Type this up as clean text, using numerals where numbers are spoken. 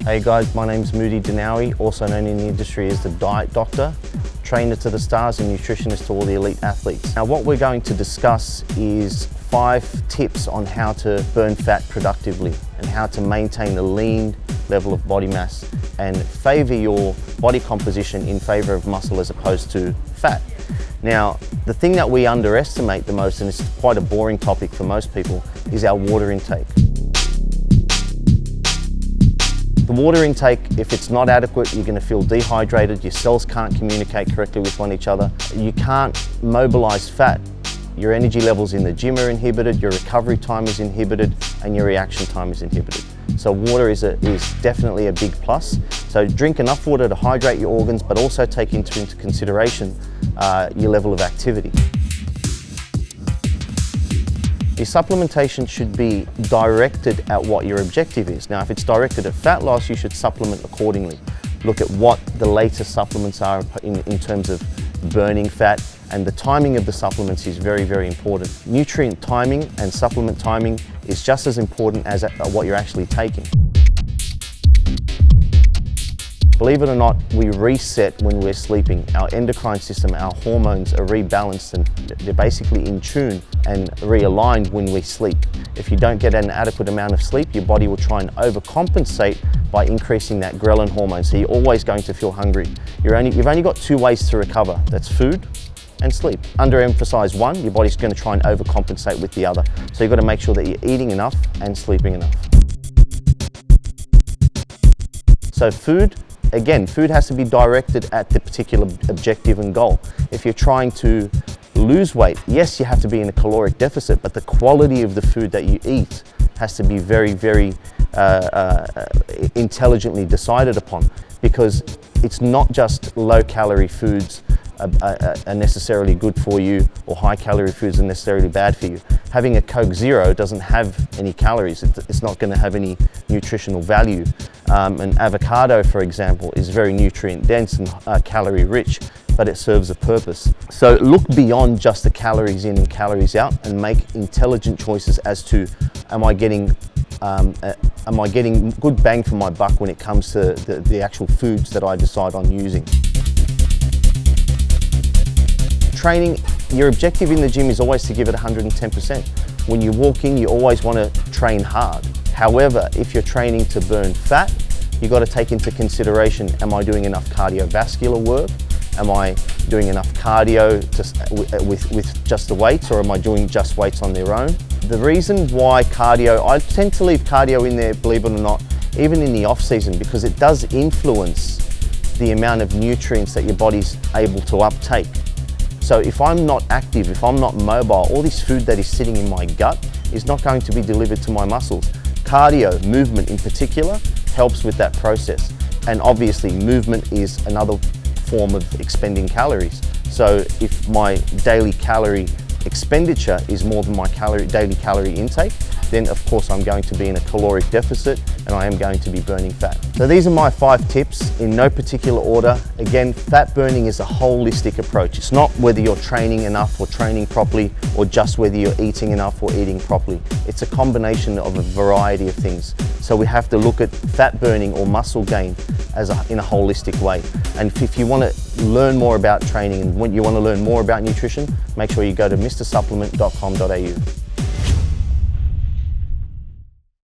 Hey guys, my name's Moodi Dennaoui, also known in the industry as the Diet Doctor, trainer to the stars and nutritionist to all the elite athletes. Now what we're going to discuss is 5 tips on how to burn fat productively and how to maintain a lean level of body mass and favour your body composition in favour of muscle as opposed to fat. Now, the thing that we underestimate the most, and it's quite a boring topic for most people, is our water intake. The water intake, if it's not adequate, you're going to feel dehydrated, your cells can't communicate correctly with each other, you can't mobilize fat, your energy levels in the gym are inhibited, your recovery time is inhibited, and your reaction time is inhibited. So water is definitely a big plus. So drink enough water to hydrate your organs, but also take into consideration your level of activity. Your supplementation should be directed at what your objective is. Now, if it's directed at fat loss, you should supplement accordingly. Look at what the latest supplements are in terms of burning fat, and the timing of the supplements is very, very important. Nutrient timing and supplement timing is just as important as what you're actually taking. Believe it or not, we reset when we're sleeping. Our endocrine system, our hormones are rebalanced and they're basically in tune and realigned when we sleep. If you don't get an adequate amount of sleep, your body will try and overcompensate by increasing that ghrelin hormone. So you're always going to feel hungry. You've only got 2 ways to recover. That's food and sleep. Underemphasize one, your body's going to try and overcompensate with the other. So you've got to make sure that you're eating enough and sleeping enough. So food, again, food has to be directed at the particular objective and goal. If you're trying to lose weight, yes, you have to be in a caloric deficit, but the quality of the food that you eat has to be very, very intelligently decided upon, because it's not just low-calorie foods are necessarily good for you, or high-calorie foods are necessarily bad for you. Having a Coke Zero doesn't have any calories. It's not going to have any nutritional value. An avocado, for example, is very nutrient-dense and calorie-rich, but it serves a purpose. So look beyond just the calories in and calories out and make intelligent choices as to, am I getting good bang for my buck when it comes to the actual foods that I decide on using. Training, your objective in the gym is always to give it 110%. When you walk in, you always want to train hard. However, if you're training to burn fat, you've got to take into consideration, am I doing enough cardiovascular work? Am I doing enough cardio with just the weights, or am I doing just weights on their own? The reason why cardio, I tend to leave cardio in there, believe it or not, even in the off season, because it does influence the amount of nutrients that your body's able to uptake. So if I'm not active, if I'm not mobile, all this food that is sitting in my gut is not going to be delivered to my muscles. Cardio, movement in particular, helps with that process. And obviously movement is another form of expending calories. So if my daily calorie expenditure is more than my daily calorie intake, then of course I'm going to be in a caloric deficit and I am going to be burning fat. So these are my 5 tips in no particular order. Again, fat burning is a holistic approach. It's not whether you're training enough or training properly, or just whether you're eating enough or eating properly. It's a combination of a variety of things. So we have to look at fat burning or muscle gain in a holistic way. And if you want to learn more about training and when you want to learn more about nutrition, make sure you go to MrSupplement.com.au.